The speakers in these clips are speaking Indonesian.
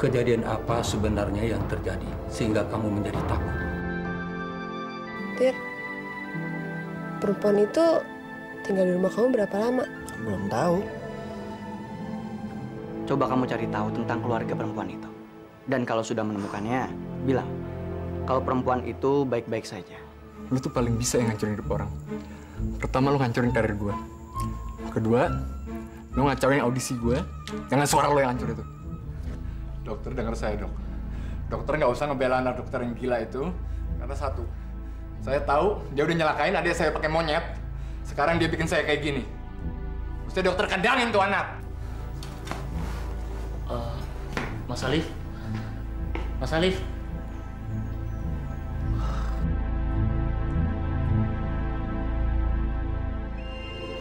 kejadian apa sebenarnya yang terjadi sehingga kamu menjadi takut? Tir, perempuan itu tinggal di rumah kamu berapa lama? Belum tahu. Coba kamu cari tahu tentang keluarga perempuan itu. Dan kalau sudah menemukannya, bilang kalau perempuan itu baik-baik saja. Lu tuh paling bisa yang ngancurin hidup orang. Pertama, lu ngancurin karir gue. Kedua, lu ngacauin audisi gue. Jangan suara lu yang hancur itu. Dokter, dengar saya, dok. Dokter nggak usah ngebela anak dokter yang gila itu. Karena satu, saya tahu dia udah nyelakain adik saya pakai monyet. Sekarang dia bikin saya kayak gini. Mesti dokter kandangin tuh anak. Mas Alif? Mas Alif?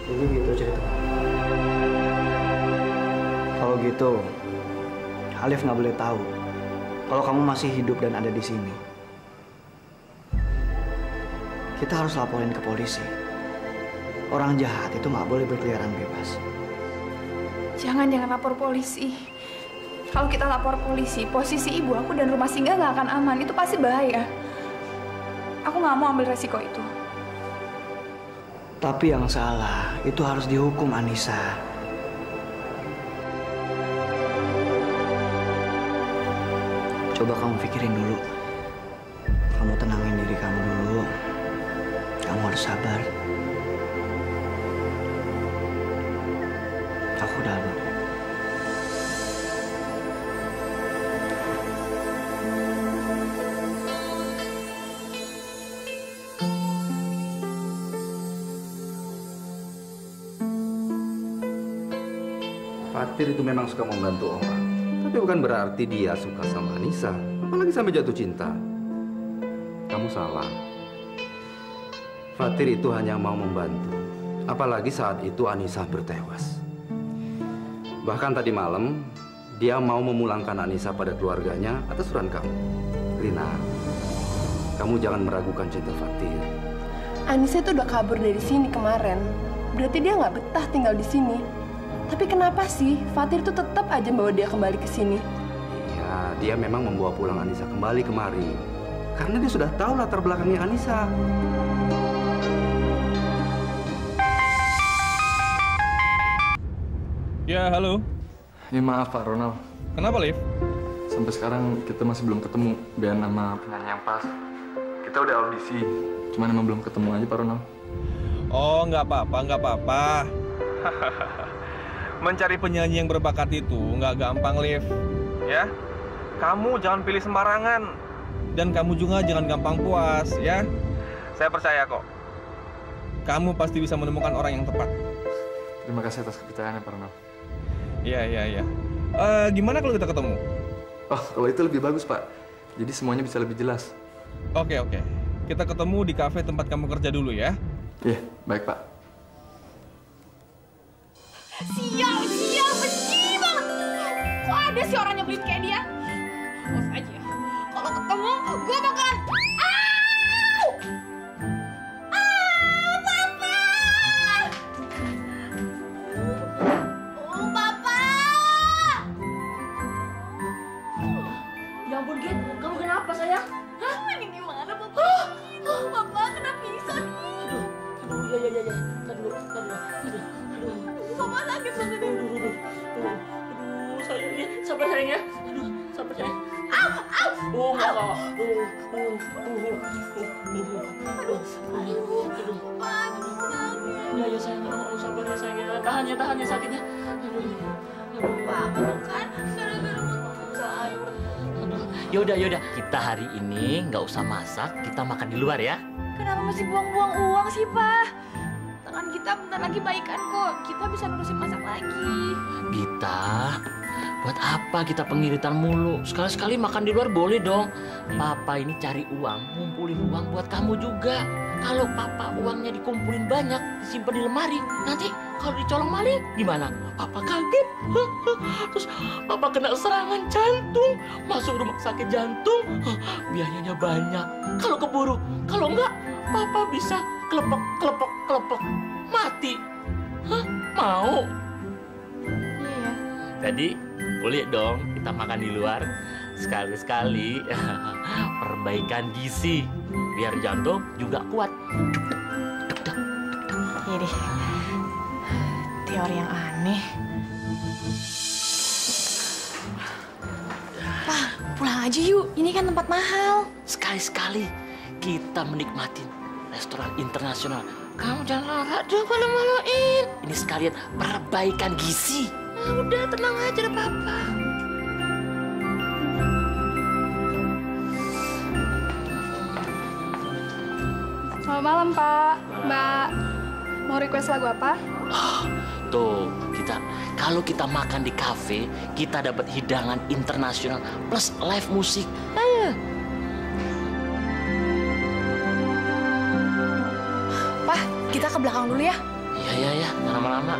Jadi gitu cerita. Kalau gitu, Alif nggak boleh tahu kalau kamu masih hidup dan ada di sini. Kita harus laporin ke polisi. Orang jahat itu nggak boleh berkeliaran bebas. Jangan lapor polisi. Kalau kita lapor polisi, posisi ibu aku dan rumah Singa nggak akan aman. Itu pasti bahaya. Aku nggak mau ambil resiko itu. Tapi yang salah itu harus dihukum, Anissa. Coba kamu pikirin dulu. Kamu tenangin diri kamu dulu. Kamu harus sabar. Aku dalam. Fatir itu memang suka membantu orang. Tapi bukan berarti dia suka sama Anissa. Apalagi sampai jatuh cinta. Kamu salah. Fatir itu hanya mau membantu. Apalagi saat itu Anissa bertewas. Bahkan tadi malam, dia mau memulangkan Anissa pada keluarganya atas surat kamu. Rina, kamu jangan meragukan cinta Fatir. Anissa itu udah kabur dari sini kemarin. Berarti dia nggak betah tinggal di sini. Tapi kenapa sih Fatir tuh tetap aja bawa dia kembali ke sini? Ya, dia memang membawa pulang Anissa kembali kemari. Karena dia sudah tahu latar belakangnya Anissa. Ya, halo. Ya maaf Pak Ronald. Kenapa, Liv? Sampai sekarang kita masih belum ketemu band nama penyanyi yang pas. Kita udah audisi, cuman emang belum ketemu aja Pak Ronald. Oh, nggak apa-apa, nggak apa-apa. Mencari penyanyi yang berbakat itu nggak gampang, Liv. Ya, kamu jangan pilih sembarangan. Dan kamu juga jangan gampang puas, ya. Saya percaya kok. Kamu pasti bisa menemukan orang yang tepat. Terima kasih atas kepercayaannya Pak Ronald. Iya. Gimana kalau kita ketemu? Oh, kalau itu lebih bagus Pak. Jadi semuanya bisa lebih jelas. Oke. Kita ketemu di kafe tempat kamu kerja dulu ya. Iya, baik Pak. Sial, benci banget. Kok ada sih orang nyebelin kayak dia? Awas aja. Kalau ketemu, gue bakalan... Au! Papa! Papa! Ya ampun, Gen. Kamu kenapa, sayang? Hah? Ini gimana, Papa? Papa, kenapa bisa nih? Ya. Ntar dulu. Papa sakit banget ini. Aduh, sayangnya. Sabar sayangnya. Aduh, sabar sayang. Au! Oh, enggak. Aduh, Pak, sakit. Ya sayang, sabar ya sayangnya. Tahan ya sakitnya. Aduh. Pak, kan gara-gara makan. Yaudah. Kita hari ini nggak usah masak, kita makan di luar ya. Kenapa masih buang-buang uang sih, Pak? Tangan kita bentar lagi baikan kok. Kita bisa nurusin masak lagi. Gita, buat apa kita pengiritan mulu? Sekali-sekali makan di luar boleh dong. Papa ini cari uang, ngumpulin uang buat kamu juga. Kalau papa uangnya dikumpulin banyak, disimpan di lemari, nanti kalau dicolong maling gimana? Papa kaget. Terus papa kena serangan jantung, masuk rumah sakit jantung. Biayanya banyak. Kalau keburu, kalau enggak, papa bisa kelepek, mati. Hah? Mau? Iya. Jadi Boleh dong kita makan di luar. Sekali-sekali perbaikan gizi. Biar jantung juga kuat. Iya deh. Teori yang aneh. Wah, pulang aja yuk. Ini kan tempat mahal. Sekali-sekali kita menikmati restoran internasional. Kamu jangan dong malu-maluin. Ini sekalian perbaikan gizi. Nah, udah tenang aja deh papa. Selamat malam, Pak. Mbak, mau request lagu apa? Tuh, kalau kita makan di kafe, kita dapat hidangan internasional plus live musik. Ayo. Pak, kita ke belakang dulu ya. Iya, jangan lama-lama.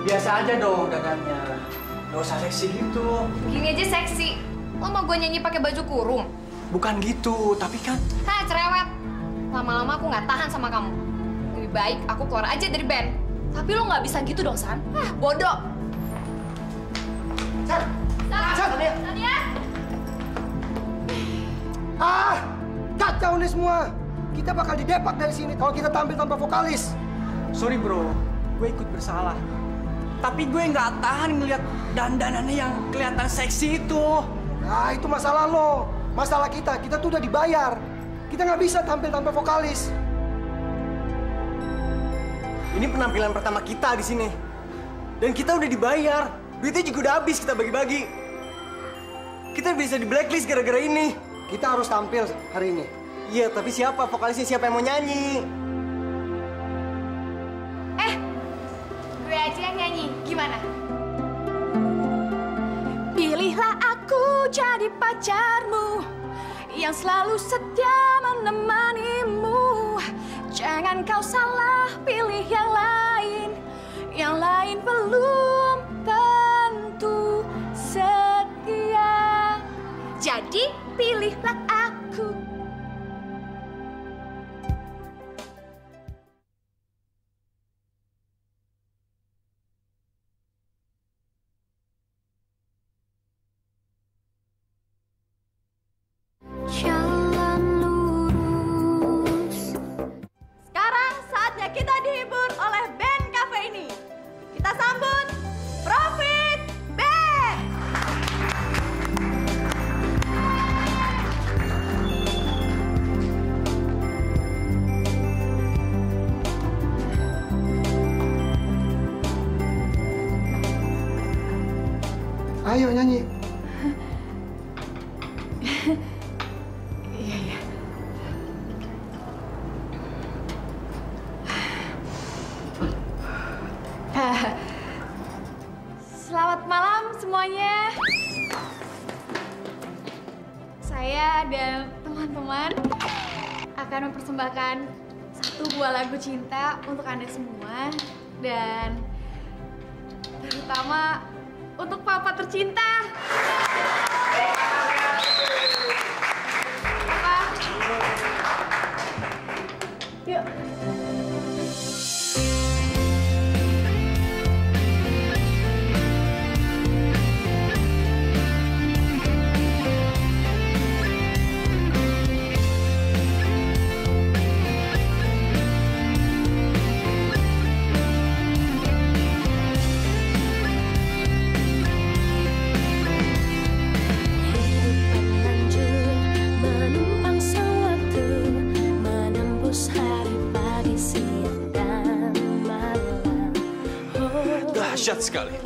Biasa aja dong dandannya. Gak usah seksi gitu. Gini aja seksi. Lo mau gue nyanyi pakai baju kurung? Bukan gitu, tapi kan... Hah, cerewet. Lama-lama aku nggak tahan sama kamu. Lebih baik aku keluar aja dari band. Tapi lo nggak bisa gitu dong, San. Ah, bodoh. San! Sania! Ah! Kacau nih semua. Kita bakal didepak dari sini kalau kita tampil tanpa vokalis. Sorry bro, gue ikut bersalah. Tapi gue nggak tahan ngeliat dandanannya yang kelihatan seksi itu. Nah, itu masalah lo. Masalah kita tuh udah dibayar. Kita nggak bisa tampil tanpa vokalis. Ini penampilan pertama kita di sini. Dan kita udah dibayar. Duitnya juga udah habis kita bagi-bagi. Kita bisa di blacklist gara-gara ini. Kita harus tampil hari ini. Iya, tapi siapa vokalisnya, siapa yang mau nyanyi? Gue aja yang nyanyi. Gimana? Pilihlah aku jadi pacarmu yang selalu setia menemanimu. Jangan kau salah pilih yang lain belum tentu setia. Jadi pilihlah aku. Sekarang saatnya kita dihibur oleh band cafe ini. Kita sambut Profit Band. Ayo nyanyi. Selamat malam semuanya. Saya dan teman-teman akan mempersembahkan satu buah lagu cinta untuk Anda semua. Dan terutama untuk Papa tercinta. Papa. Yuk. Dahsyat sekali.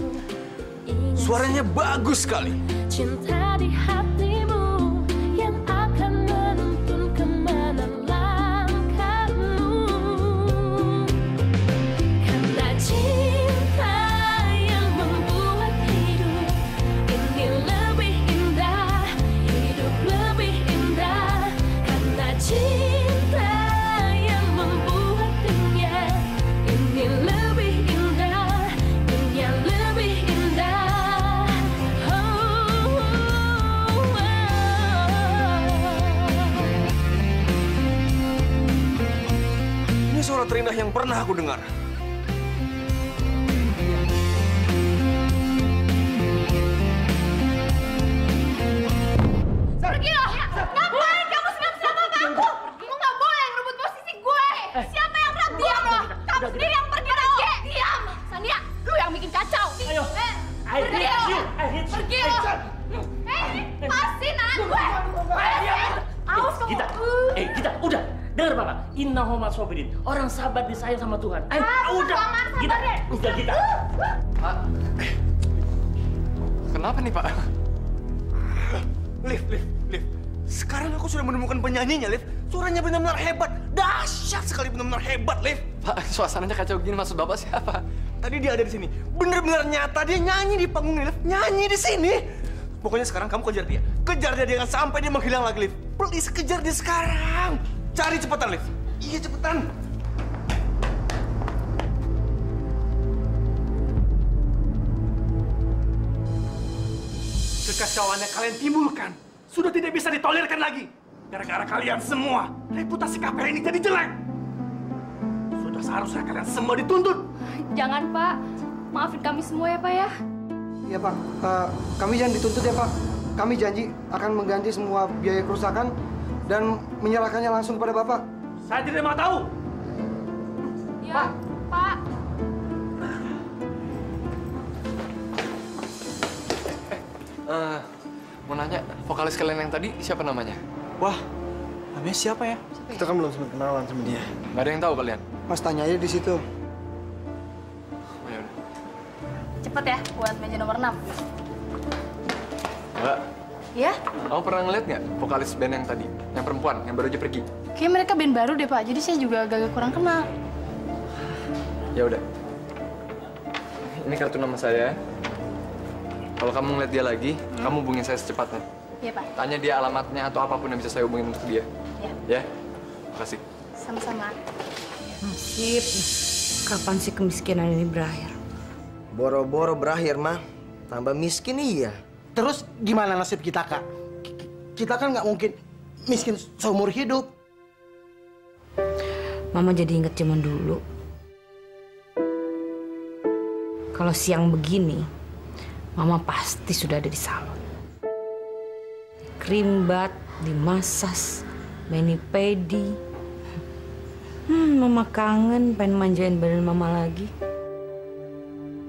Suaranya bagus sekali. Cinta di hatimu yang akan menuntun kemana langkahmu. Karena cinta yang membuat hidup ini lebih indah, hidup lebih indah. Karena cinta yang membuat dunia ini lebih indah, dunia lebih indah. Ini suara terindah yang pernah aku dengar. Ngapain kamu senang-senang sama aku? Kamu nggak boleh ngerebut posisi gue. Siapa yang berat? Diam loh. Kamu sendiri yang pergi. Diam. Sania, lu yang bikin kacau. Ayo. Pergi lo. Pergi lo. Lepasin anak gue. Awas kamu. Kita, udah. Dengar Papa. Innahu ma'as-sabirin. Orang sabar disayang sama Tuhan. Udah. Kita. Pak. Kenapa nih, Pak? Liv. Sekarang aku sudah menemukan penyanyinya, Liv. Suaranya benar-benar hebat. Dahsyat sekali, benar-benar hebat, Liv. Pak, suasananya kacau gini. Maksud Bapak siapa? Tadi dia ada di sini. Benar-benar nyata dia nyanyi di panggung, Liv. Nyanyi di sini. Pokoknya sekarang kamu kejar dia. Kejar dia jangan sampai dia menghilang lagi, Liv. Please, kejar dia sekarang. Cari cepetan, Liv. Iya, cepetan. Kekacauan yang kalian timbulkan sudah tidak bisa ditolerirkan lagi. Gara-gara kalian semua, reputasi KPR ini jadi jelek. Sudah seharusnya kalian semua dituntut. Jangan, Pak. Maafin kami semua ya, Pak ya. Iya, Pak. Kami jangan dituntut ya, Pak. Kami janji akan mengganti semua biaya kerusakan dan menyerahkannya langsung kepada Bapak. Saya tidak mau tahu. Ya, Pak. Mau nanya, vokalis kalian yang tadi siapa namanya? Wah, namanya siapa ya? Kita kan belum sempat kenalan sama dia. Nggak ada yang tahu kalian? Mas tanya aja di situ. Oh, ya udah. Cepet ya, buat meja nomor 6. Mbak, Ya? kamu pernah ngeliat nggak vokalis band yang tadi? Yang perempuan, yang baru aja pergi? Kayaknya mereka band baru deh, Pak. Jadi saya juga agak kurang kenal. Ya udah. Ini kartu nama saya. Kalau kamu ngeliat dia lagi, kamu hubungin saya secepatnya. Iya, Pak. Tanya dia alamatnya atau apapun yang bisa saya hubungin untuk dia. Ya. Ya? Makasih. Sama-sama. Nasib, kapan sih kemiskinan ini berakhir? Boro-boro berakhir, mah. Tambah miskin iya. Terus gimana nasib kita, Kak? Kita kan nggak mungkin miskin seumur hidup. Mama jadi inget zaman dulu. Kalau siang begini, Mama pasti sudah ada di salon. Krimbat, dimasas, mani-pedi. Mama kangen pengen manjain badan Mama lagi.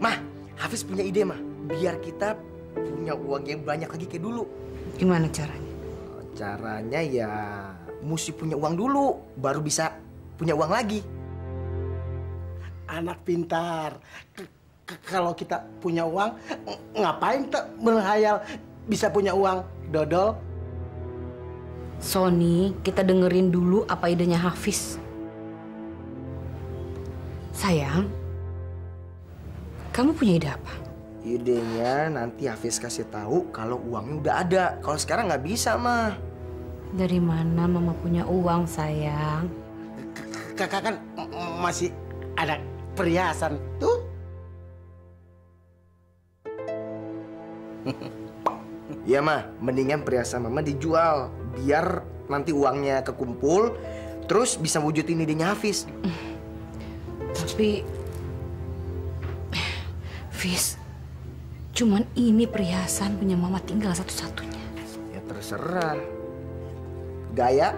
Mah, Hafiz punya ide, mah. Biar kita punya uang yang banyak lagi kayak dulu. Gimana caranya? Caranya ya mesti punya uang dulu, baru bisa punya uang lagi. Anak pintar. Kalau kita punya uang, ngapain kita berhayal bisa punya uang, Dodol? Sony, kita dengerin dulu apa idenya Hafiz. Sayang, kamu punya ide apa? Idenya nanti Hafiz kasih tahu kalau uangnya udah ada. Kalau sekarang nggak bisa, mah. Dari mana Mama punya uang, sayang? Kakak kan masih ada perhiasan tuh. Iya, mah. Mendingan perhiasan Mama dijual. Biar nanti uangnya kekumpul, terus bisa wujudin idenya Hafiz. Tapi, Fiz, cuman ini perhiasan punya Mama tinggal satu-satunya. Ya terserah. Gaya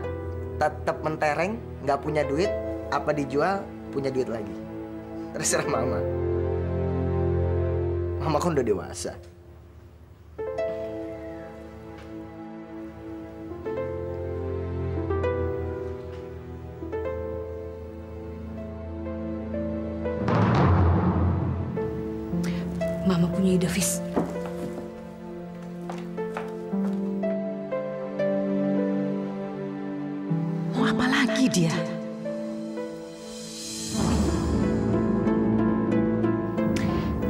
tetap mentereng, nggak punya duit, apa dijual punya duit lagi. Terserah Mama. Mama kan udah dewasa. Mama punya ide, Fiz. Mau apa lagi dia?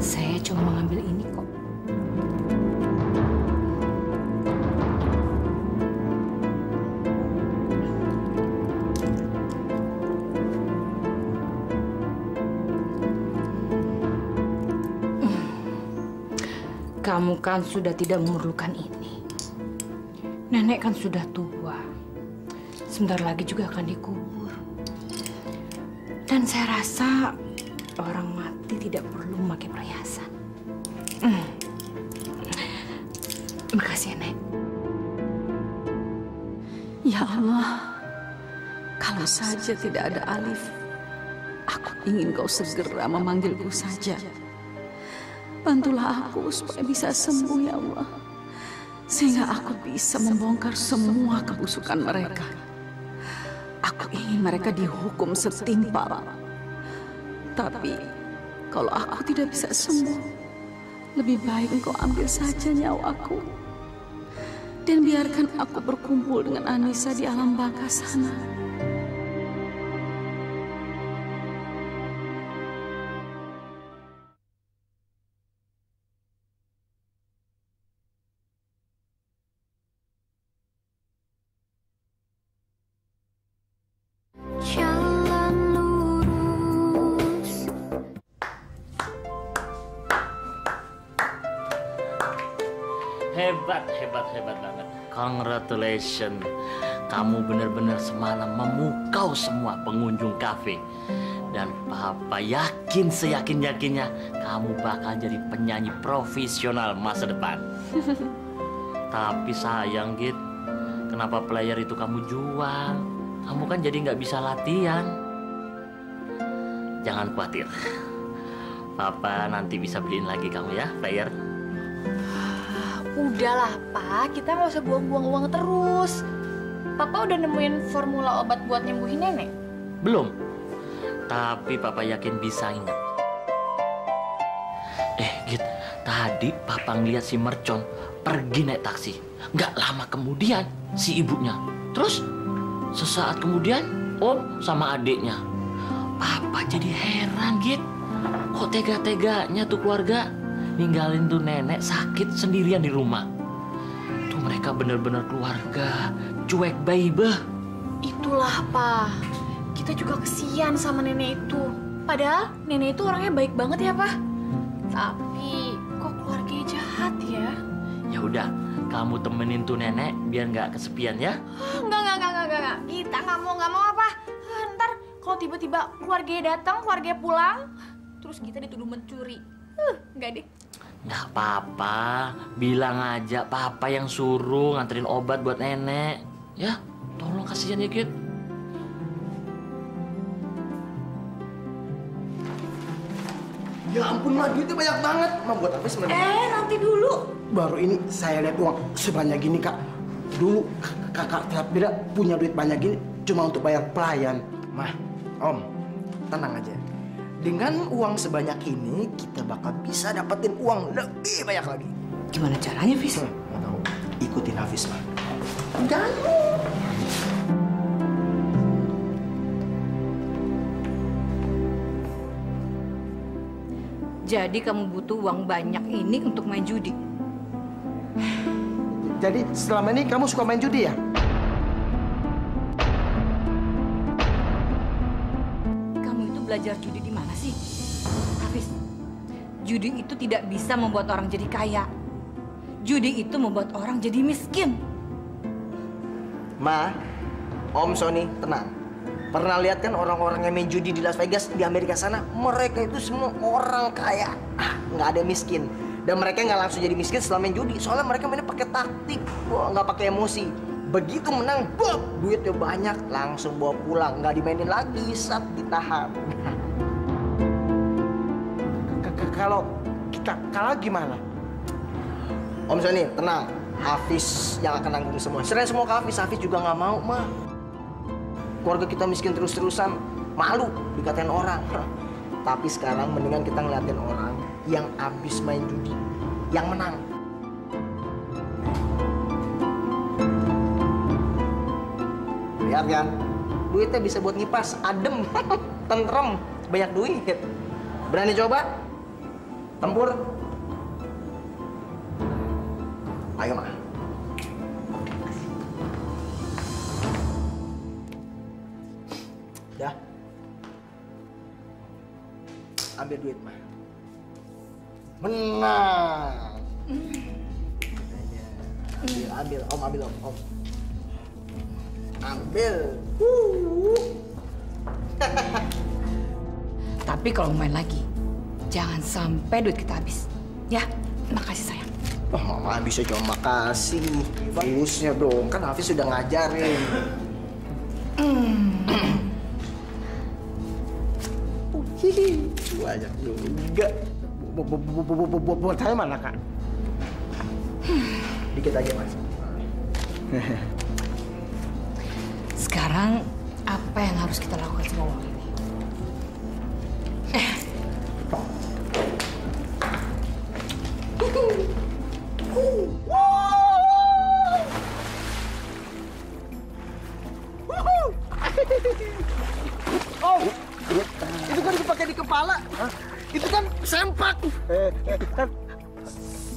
Saya cuma mengambil ini kok. Kamu kan sudah tidak memerlukan ini. Nenek kan sudah tua. Sebentar lagi juga akan dikubur. Dan saya rasa orang mati tidak perlu memakai perhiasan. Makasih ya, Nek. Ya Allah, kalau saja tidak ada Alif, aku ingin kau segera memanggilku saja. Bantulah aku supaya bisa sembuh ya Allah, sehingga aku bisa membongkar semua kebusukan mereka. Aku ingin mereka dihukum setimpal. Tapi kalau aku tidak bisa sembuh, lebih baik engkau ambil saja nyawaku. Dan biarkan aku berkumpul dengan Anissa di alam baka sana. Hebat banget. Congratulations. Kamu benar-benar semalam memukau semua pengunjung kafe. Dan Papa yakin seyakin-yakinnya kamu bakal jadi penyanyi profesional masa depan. Tapi sayang, Git. Kenapa player itu kamu jual? Kamu kan jadi nggak bisa latihan. Jangan khawatir. Papa nanti bisa beliin lagi kamu ya, player. Udahlah, Pak. Kita nggak usah buang-buang uang terus. Papa udah nemuin formula obat buat nyembuhin nenek? Belum. Tapi Papa yakin bisa ingat. Git, tadi Papa ngeliat si Mercon pergi naik taksi. Nggak lama kemudian si ibunya. Terus sesaat kemudian Om sama adiknya. Papa jadi heran, Git. Kok tega-teganya tuh keluarga ninggalin tuh nenek sakit sendirian di rumah. Tuh mereka bener-bener keluarga cuek bayi beh. Itulah, Pak. Kita juga kesian sama nenek itu. Padahal nenek itu orangnya baik banget ya, Pak. Tapi kok keluarganya jahat ya? Ya udah, kamu temenin tuh nenek biar nggak kesepian ya. Enggak. Kita nggak mau apa. Ntar kalau tiba-tiba keluarganya datang, keluarganya pulang, terus kita dituduh mencuri. Enggak deh. Nggak apa-apa, bilang aja Papa yang suruh nganterin obat buat nenek. Ya, tolong kasihan ya, Git. Ya ampun, Ma, duitnya banyak banget. Ma, buat apa sebenarnya? Nanti dulu. Baru ini saya lihat uang sebanyak gini, Kak. Dulu kakak Fira punya duit banyak gini cuma untuk bayar pelayan. Ma, Om, tenang aja. Dengan uang sebanyak ini, kita bakal bisa dapetin uang lebih banyak lagi. Gimana caranya, Fis? Nggak tahu. Ikutin Hafiz, Ma. Jangan. Jadi kamu butuh uang banyak ini untuk main judi? Jadi selama ini kamu suka main judi ya? Belajar judi di mana sih? Hafiz, judi itu tidak bisa membuat orang jadi kaya. Judi itu membuat orang jadi miskin. Ma, Om Sony, tenang. Pernah lihat kan orang-orang yang main judi di Las Vegas di Amerika sana? Mereka itu semua orang kaya. Nggak ada miskin. Dan mereka nggak langsung jadi miskin setelah main judi. Soalnya mereka mainnya pakai taktik, nggak pakai emosi. Begitu menang, duitnya banyak, langsung bawa pulang. Nggak dimainin lagi, saat ditahan. Kalau kita kalah gimana? Om Sony, tenang. Hafiz yang akan nanggung semua. Serahin semua ke Hafiz. Hafiz juga nggak mau, Ma. Keluarga kita miskin terus-terusan. Malu dikatain orang. Tapi sekarang mendingan kita ngeliatin orang yang habis main judi, yang menang. Lihat kan, duitnya bisa buat ngipas, adem, tentrem, banyak duit. Berani coba? Tempur? Ayo, Ma. Ya. Ambil duit, Ma. Menang. Ambil, Om, ambil, Om. Ambil. Tapi kalau main lagi, jangan sampai duit kita habis. Ya, makasih sayang. Oh, Mama bisa cuma makasih. Bagusnya dong, kan Hafiz sudah ngajarin. Banyak juga. Buat saya mana, Kak? Dikit aja, Mas. Sekarang apa yang harus kita lakukan sama uang ini? Oh, itu kan dipakai di kepala. Itu kan sempak. Kan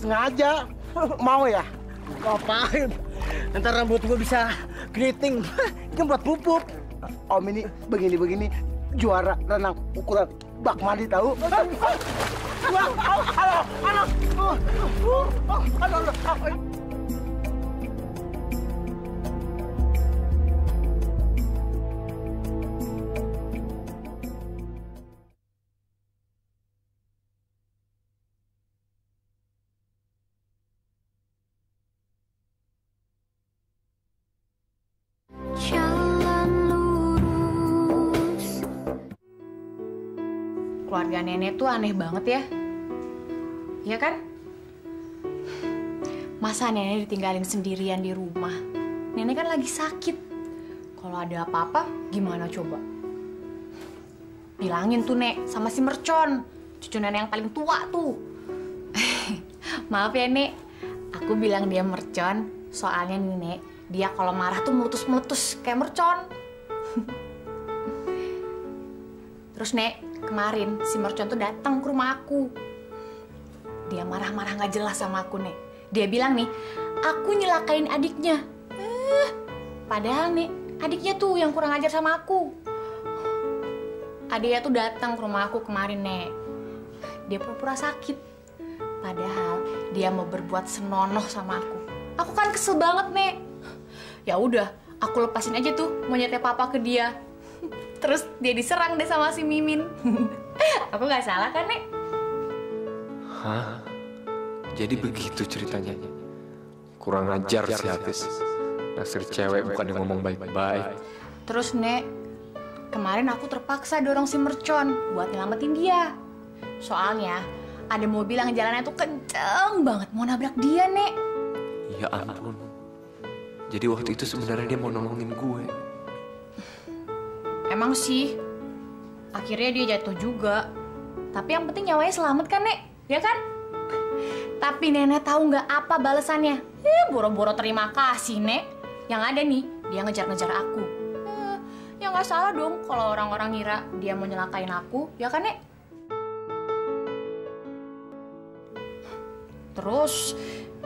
sengaja. Mau ya? Ngapain? Ntar rambut gua bisa keriting. Kan buat pupuk. Om ini begini-begini juara renang ukuran bak mandi tahu? Keluarga nenek tuh aneh banget ya. Iya kan? Masa nenek ditinggalin sendirian di rumah? Nenek kan lagi sakit. Kalau ada apa-apa, gimana coba? Bilangin tuh, Nek, sama si Mercon. Cucu nenek yang paling tua tuh. Maaf ya, Nek. Aku bilang dia Mercon, soalnya nih, Nek, dia kalau marah tuh meletus-meletus kayak Mercon. Terus, Nek, kemarin si Mercon tuh datang ke rumah aku. Dia marah-marah nggak jelas sama aku, Nek. Dia bilang nih, aku nyelakain adiknya. Padahal, Nek, adiknya tuh yang kurang ajar sama aku. Adiknya tuh datang ke rumah aku kemarin, Nek. Dia pura-pura sakit. Padahal dia mau berbuat senonoh sama aku. Aku kan kesel banget, Nek. Ya udah, aku lepasin aja tuh monyetnya papa ke dia. Terus dia diserang deh sama si Mimin. Aku nggak salah kan, Nek? Hah? Jadi begitu ceritanya? Kurang ajar si Hafiz. Nasir cewek bukan yang ngomong baik-baik. Terus, Nek, kemarin aku terpaksa dorong si Mercon buat nyelamatin dia. Soalnya ada mobil yang jalannya tuh kenceng banget mau nabrak dia, Nek. Ya ampun. Jadi waktu itu sebenarnya dia mau nolongin gue. Emang sih, akhirnya dia jatuh juga. Tapi yang penting nyawanya selamat kan, Nek? Ya kan? Tapi Nenek tahu nggak apa balasannya? Boro-boro terima kasih, Nek. Yang ada nih, dia ngejar-ngejar aku. Ya nggak salah dong kalau orang-orang ngira dia mau nyelakain aku, ya kan, Nek? Terus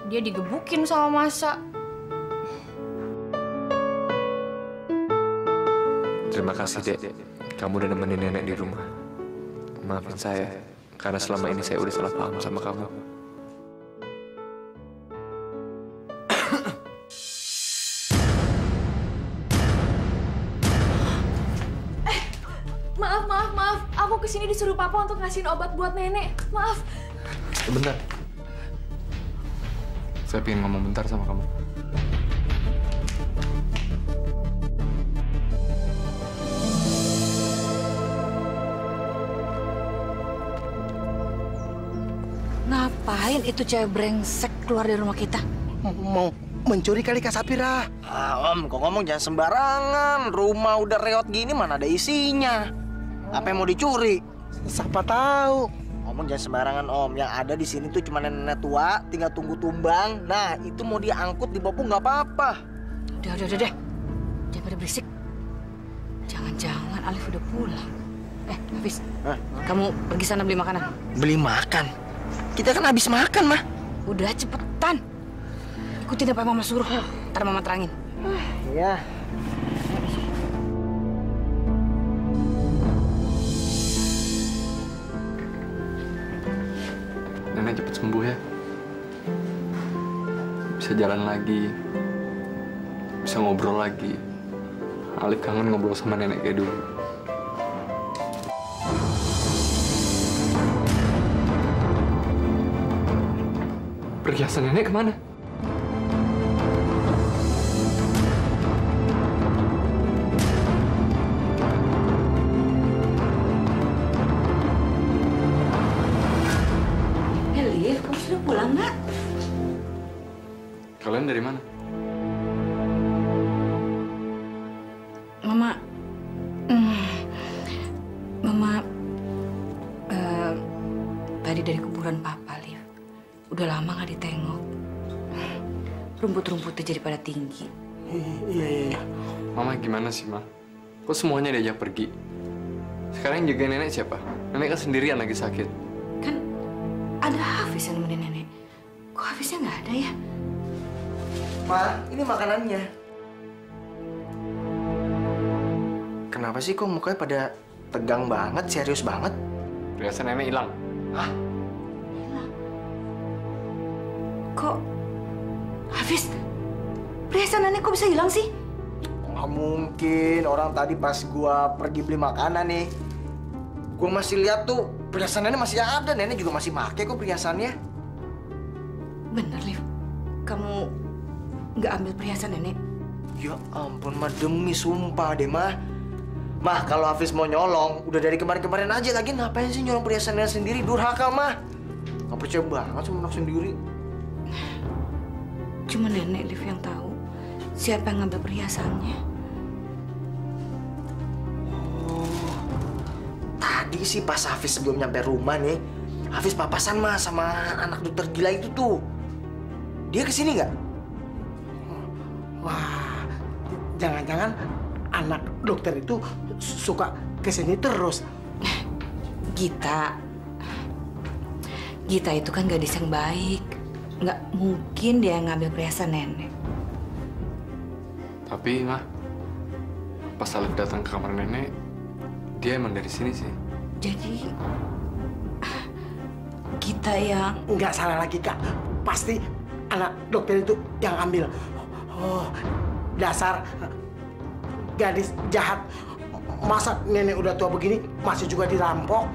dia digebukin sama Masa. Terima kasih, Dek. Kamu udah nemenin nenek di rumah. Maafin saya, karena selama ini saya udah salah paham sama kamu. Maaf. Aku kesini disuruh papa untuk ngasihin obat buat nenek. Maaf. Sebentar. Saya pengen ngomong bentar sama kamu. Ngapain itu cewek brengsek keluar dari rumah kita? Mau mencuri kali Kak Sapira. Om, kok ngomong jangan sembarangan. Rumah udah reot gini mana ada isinya. Apa yang mau dicuri? Siapa tahu. Ngomong jangan sembarangan, Om. Yang ada di sini tuh cuma nenek tua, tinggal tunggu tumbang. Nah, itu mau diangkut di bopong nggak apa-apa. Udah. Jangan pada berisik. Jangan-jangan Alif udah pulang. Hafiz, kamu pergi sana beli makanan. Beli makan? Kita kan habis makan, Mah. Udah, cepetan. Ikutin apa yang Mama suruh. Ntar Mama terangin. Iya. Nenek cepet sembuh ya. Bisa jalan lagi. Bisa ngobrol lagi. Alif kangen ngobrol sama nenek kayak dulu. Perhiasan nenek kemana? Elif, kamu sudah pulang nggak? Kalian dari mana? Mama, tadi dari kuburan Papa, Liv. Udah lama nggak ditengok. Rumput-rumputnya jadi pada tinggi. Iya. Mama gimana sih, Ma? Kok semuanya diajak pergi? Sekarang yang jaga nenek siapa? Nenek kan sendirian lagi sakit. Kan ada Hafiz yang nemenin nenek. Kok Hafiznya nggak ada ya? Ma, ini makanannya. Kenapa sih kok mukanya pada tegang banget, serius banget? Perhiasan nenek hilang. Hah? Kok Hafiz, perhiasan nenek kok bisa hilang sih? Nggak mungkin, orang tadi pas gua pergi beli makanan nih, gua masih lihat tuh perhiasan nenek masih ada, nenek juga masih pakai kok perhiasannya. Bener, Liv. Kamu nggak ambil perhiasan nenek? Ya ampun, mah demi sumpah deh, mah. Mah, kalau Hafiz mau nyolong, udah dari kemarin-kemarin aja. Lagi ngapain sih nyolong perhiasan nenek sendiri? Durhaka, mah. Nggak percaya banget sama anak sendiri. Cuma nenek, Liv, yang tahu siapa yang ngambil perhiasannya. Oh, tadi sih pas Hafiz sebelum nyampe rumah nih, Hafiz papasan mah sama anak dokter gila itu tuh. Dia kesini nggak? Wah, jangan-jangan anak dokter itu suka kesini terus. Gita itu kan gadis yang baik. Nggak mungkin dia ngambil perhiasan nenek. Tapi, Ma, pas Alif datang ke kamar nenek, dia emang dari sini sih. Jadi, Gita yang... Nggak salah lagi, Kak. Pasti anak dokter itu yang ambil. Oh, dasar gadis jahat. Masa nenek udah tua begini masih juga dirampok?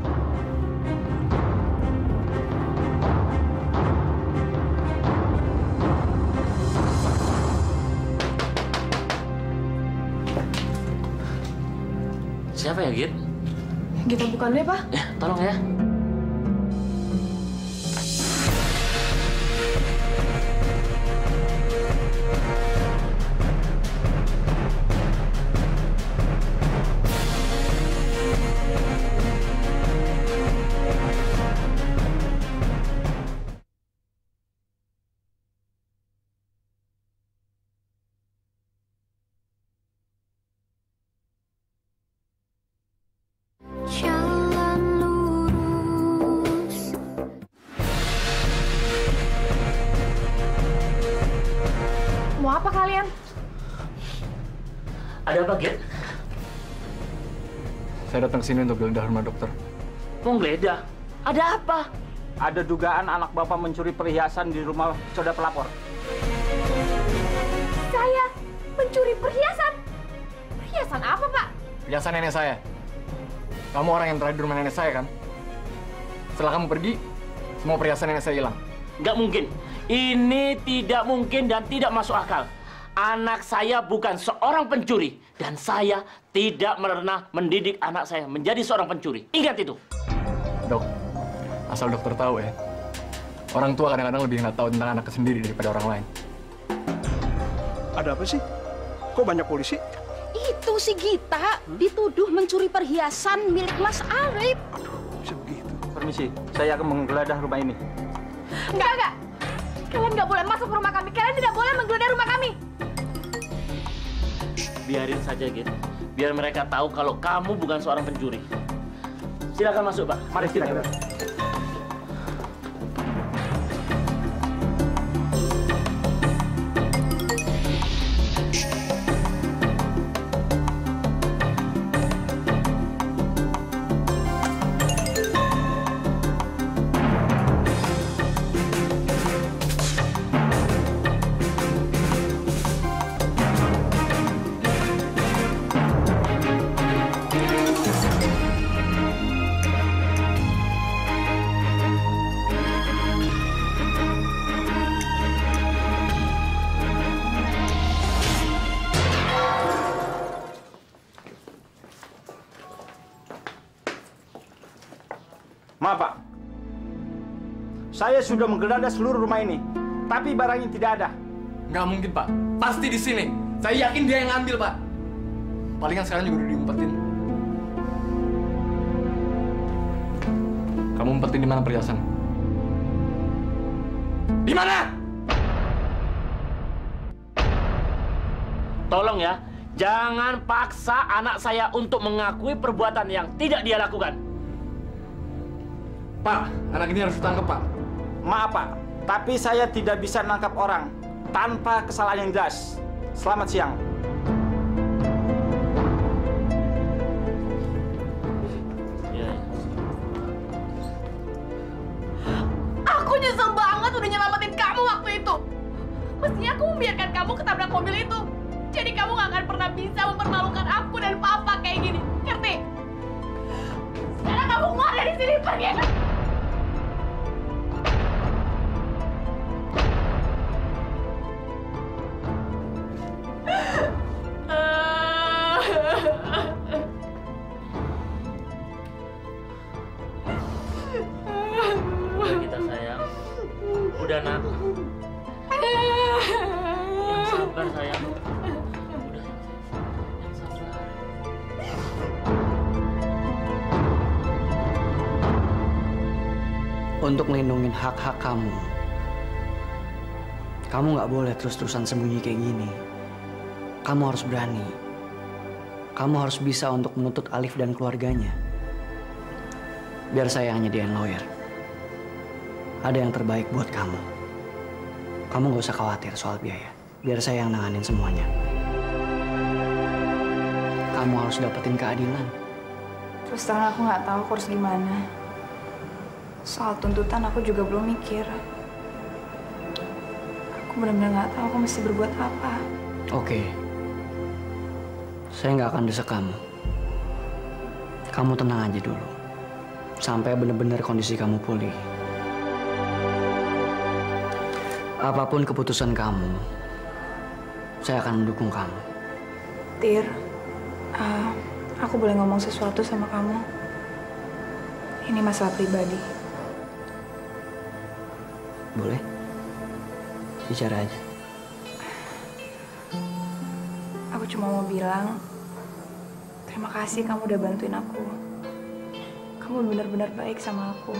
Siapa ya, Git? Gita bukan deh, Pak. Ya, tolong ya. Mau apa kalian? Ada apa, Git? Saya datang sini untuk geledah rumah dokter. Mau geledah? Ada apa? Ada dugaan anak Bapak mencuri perhiasan di rumah saudara pelapor. Saya mencuri perhiasan? Perhiasan apa, Pak? Perhiasan nenek saya. Kamu orang yang terakhir di rumah nenek saya, kan? Setelah kamu pergi, semua perhiasan nenek saya hilang. Nggak mungkin. Ini tidak mungkin dan tidak masuk akal. Anak saya bukan seorang pencuri. Dan saya tidak pernah mendidik anak saya menjadi seorang pencuri. Ingat itu. Dok, asal dokter tahu ya. Orang tua kadang-kadang lebih nggak tahu tentang anaknya sendiri daripada orang lain. Ada apa sih? Kok banyak polisi? Itu si Gita dituduh mencuri perhiasan milik Mas Arif. Bisa begitu. Permisi, saya akan menggeledah rumah ini. Enggak. Kalian nggak boleh masuk ke rumah kami. Kalian tidak boleh menggeledah rumah kami. Biarin saja, Git. Biar mereka tahu kalau kamu bukan seorang pencuri. Silakan masuk, Pak. Mari kita. Maaf, Pak. Saya sudah menggeledah seluruh rumah ini, tapi barangnya tidak ada. Nggak mungkin, Pak. Pasti di sini. Saya yakin dia yang ngambil, Pak. Palingan sekarang juga udah diumpetin. Kamu umpetin di mana perhiasan? Di mana? Tolong ya, jangan paksa anak saya untuk mengakui perbuatan yang tidak dia lakukan. Pak, anak ini harus ditangkap, Pak. Maaf, Pak, tapi saya tidak bisa menangkap orang tanpa kesalahan yang jelas. Selamat siang. Aku nyesel banget udah nyelamatin kamu waktu itu. Mestinya aku membiarkan kamu ketabrak mobil itu. Jadi kamu gak akan pernah bisa mempermalukan aku dan papa kayak gini. Ngerti? Sekarang kamu keluar dari sini, pergi. Udah kita sayang. Udah nak. Yang sabar sayang. Udah. Yang sabar. Untuk melindungi hak-hak kamu, kamu nggak boleh terus-terusan sembunyi kayak gini. Kamu harus berani. Kamu harus bisa untuk menuntut Alif dan keluarganya. Biar saya yang nyediain lawyer. Ada yang terbaik buat kamu. Kamu nggak usah khawatir soal biaya. Biar saya yang nanganin semuanya. Kamu harus dapetin keadilan. Terus terang aku nggak tahu aku harus gimana. Soal tuntutan aku juga belum mikir. Aku benar-benar nggak tahu aku mesti berbuat apa. Oke. Saya nggak akan desak kamu. Kamu tenang aja dulu. Sampai benar-benar kondisi kamu pulih. Apapun keputusan kamu, saya akan mendukung kamu. Tir, aku boleh ngomong sesuatu sama kamu? Ini masalah pribadi. Boleh? Bicara aja. Aku cuma mau bilang, terima kasih kamu udah bantuin aku. Kamu benar-benar baik sama aku.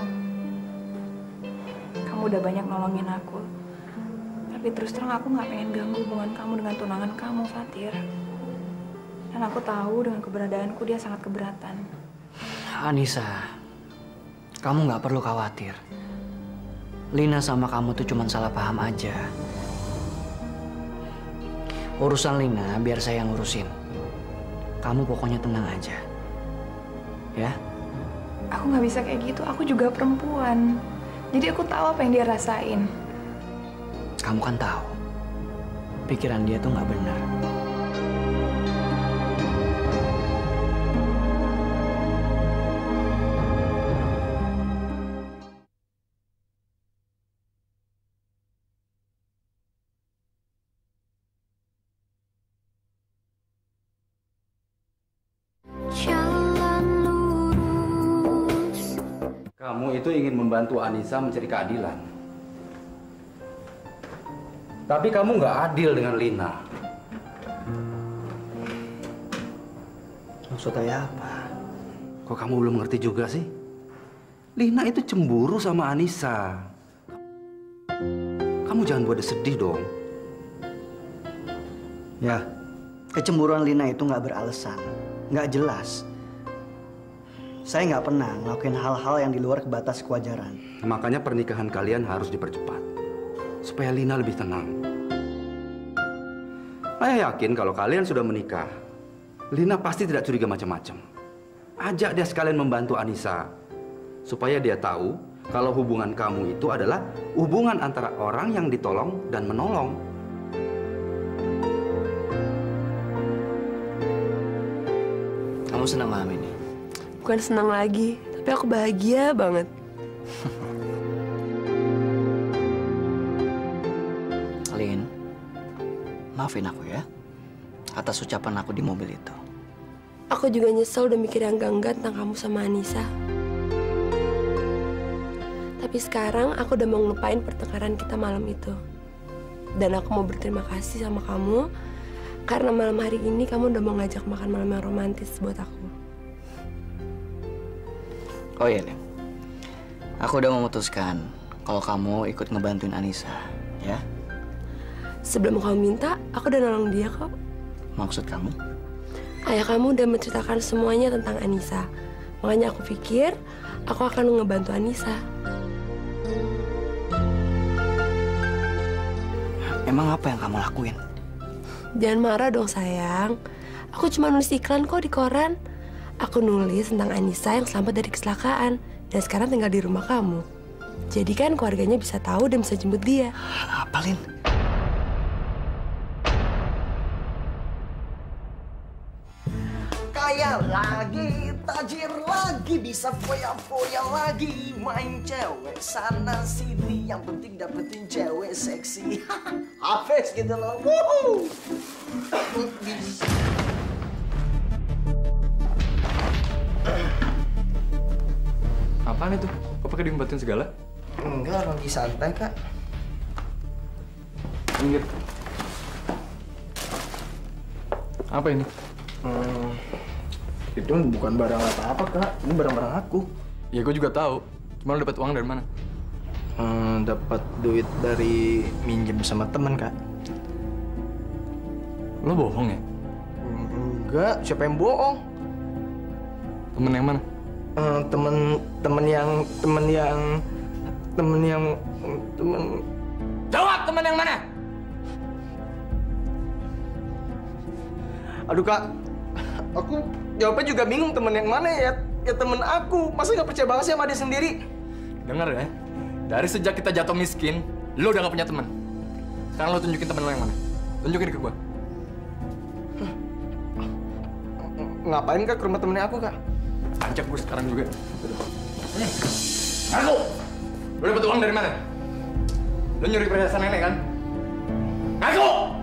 Kamu udah banyak nolongin aku. Tapi terus terang aku nggak pengen ganggu hubungan kamu dengan tunangan kamu, Fatir. Dan aku tahu dengan keberadaanku dia sangat keberatan. Anissa, kamu nggak perlu khawatir. Lina sama kamu tuh cuma salah paham aja. Urusan Lina biar saya yang ngurusin. Kamu pokoknya tenang aja. Ya? Aku nggak bisa kayak gitu. Aku juga perempuan. Jadi aku tahu apa yang dia rasain. Kamu kan tahu, pikiran dia tuh nggak benar. Kamu itu ingin membantu Anissa mencari keadilan. Tapi kamu nggak adil dengan Lina. Maksud saya apa? Kok kamu belum ngerti juga sih? Lina itu cemburu sama Anissa. Kamu jangan buat dia sedih dong. Ya, kecemburuan Lina itu nggak beralasan, nggak jelas. Saya nggak pernah ngelakuin hal-hal yang di luar batas kewajaran. Makanya pernikahan kalian harus dipercepat. Supaya Lina lebih tenang. Saya yakin kalau kalian sudah menikah, Lina pasti tidak curiga macam-macam. Ajak dia sekalian membantu Anissa. Supaya dia tahu kalau hubungan kamu itu adalah hubungan antara orang yang ditolong dan menolong. Kamu senang malam ini? Bukan senang lagi, tapi aku bahagia banget. Lin, maafin aku ya atas ucapan aku di mobil itu. Aku juga nyesel udah mikir yang enggak tentang kamu sama Anissa. Tapi sekarang aku udah mau ngelupain pertengkaran kita malam itu. Dan aku mau berterima kasih sama kamu karena malam hari ini kamu udah mau ngajak makan malam yang romantis buat aku. Oh iya, Neng. Aku udah memutuskan kalau kamu ikut ngebantuin Anissa, ya? Sebelum kamu minta, aku udah nolong dia kok. Maksud kamu? Ayah kamu udah menceritakan semuanya tentang Anissa. Makanya aku pikir aku akan ngebantu Anissa. Emang apa yang kamu lakuin? Jangan marah dong sayang. Aku cuma nulis iklan kok di koran. Aku nulis tentang Anissa yang selamat dari kecelakaan dan sekarang tinggal di rumah kamu. Jadi kan keluarganya bisa tahu dan bisa jemput dia. Apa, Lin? Kaya lagi, tajir lagi, bisa foya-foya lagi, main cewek sana sini, yang penting dapetin cewek seksi. Hafiz gitu loh. Wuhu. Apaan itu? Kok pakai diumpetin segala? Enggak, lagi santai, Kak. Minggir. Apa ini? Itu bukan barang apa-apa, Kak. Ini barang-barang aku. Ya, gue juga tahu. Cuma lo dapat uang dari mana? Dapat duit dari minjem sama teman, Kak. Lo bohong ya? Enggak, siapa yang bohong? Temen yang mana? Temen yang Jawab, temen yang mana? Aduh, Kak, aku jawabnya juga bingung temen yang mana ya. Ya temen aku, masa nggak percaya banget sih sama dia sendiri? Dengar ya, dari sejak kita jatuh miskin, lo udah gak punya teman. Sekarang lo tunjukin temen lo yang mana? Tunjukin ke gua. Ngapain, Kak, ke rumah temennya aku, Kak? Ajak gue sekarang juga. Aku! Lo dapet uang dari mana? Lo nyuri perhiasan nenek kan? Aku!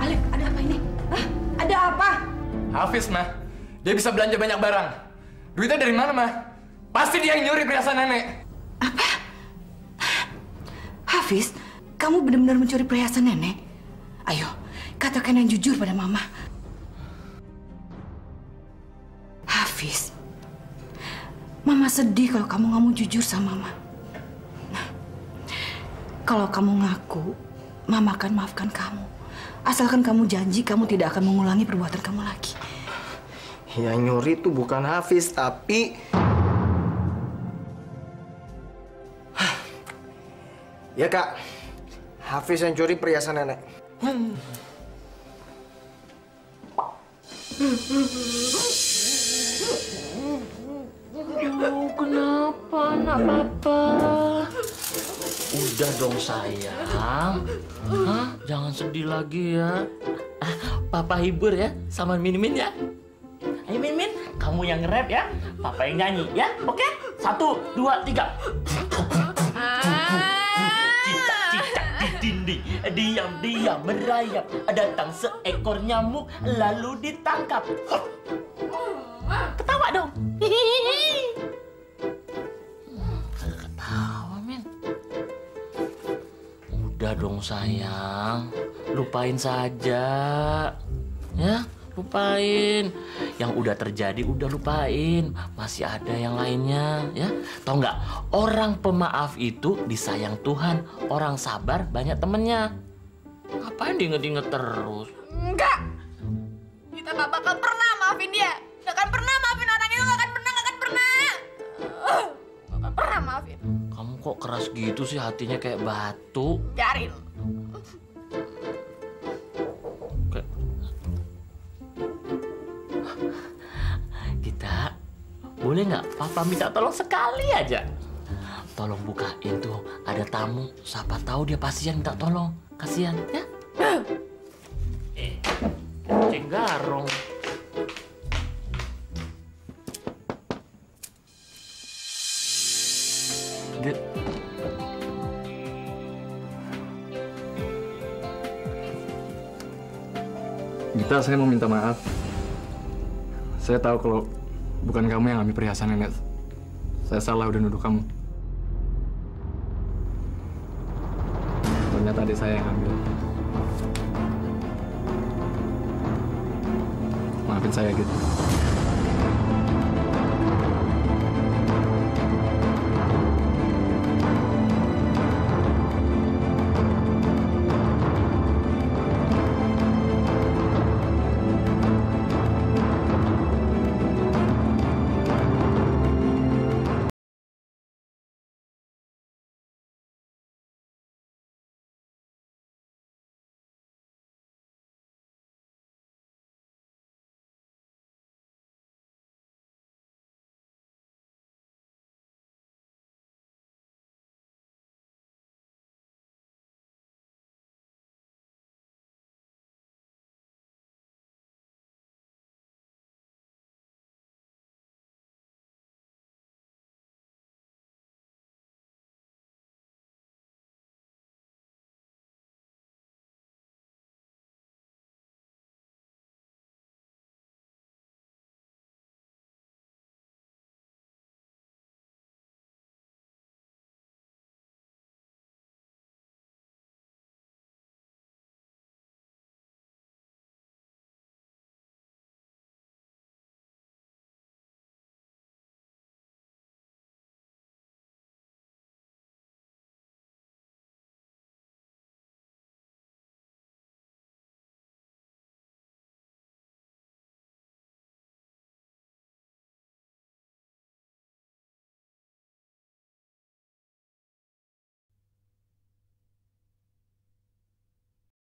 Alif, ada apa ini? Hah? Ada apa? Hafiz, mah. Dia bisa belanja banyak barang. Duitnya dari mana, mah? Pasti dia yang nyuri perhiasan nenek. Hafiz, kamu benar-benar mencuri perhiasan nenek? Ayo, katakan yang jujur pada Mama. Hafiz, Mama sedih kalau kamu nggak mau jujur sama Mama. Nah, kalau kamu ngaku, Mama akan maafkan kamu. Asalkan kamu janji kamu tidak akan mengulangi perbuatan kamu lagi. Yang nyuri itu bukan Hafiz, tapi... Ya, Kak. Hafiz yang curi perhiasan nenek. Aduh, kenapa anak papa? Udah dong sayang. Hah? Jangan sedih lagi ya. Papa hibur ya sama Min ya. Ayo Min, kamu yang nge-rap ya. Papa yang nyanyi ya. Oke? 1, 2, 3. Cicak-cicak di dinding, diam-diam merayap. Datang seekor nyamuk lalu ditangkap. Ketawa dong. Ketawa, Min. Udah dong sayang, lupain saja. Ya, lupain. Yang udah terjadi udah lupain. Masih ada yang lainnya, ya. Tahu nggak? Orang pemaaf itu disayang Tuhan. Orang sabar banyak temennya. Ngapain diinget-inget terus? Enggak. Kita nggak bakal pernah maafin dia. Nggak akan pernah maafin orang itu. Nggak akan pernah. Nggak akan pernah maafin. Kamu kok keras gitu sih, hatinya kayak batu. Biarin. Kita boleh nggak Papa minta tolong sekali aja? Tolong bukain tuh, ada tamu. Siapa tahu dia pasien minta tolong. Kasihan ya. Cenggarong. Gita, saya mau minta maaf. Saya tahu kalau bukan kamu yang ambil perhiasan nenek. Saya salah udah nuduh kamu. ternyata adik saya yang ngambil. Maafin saya gitu.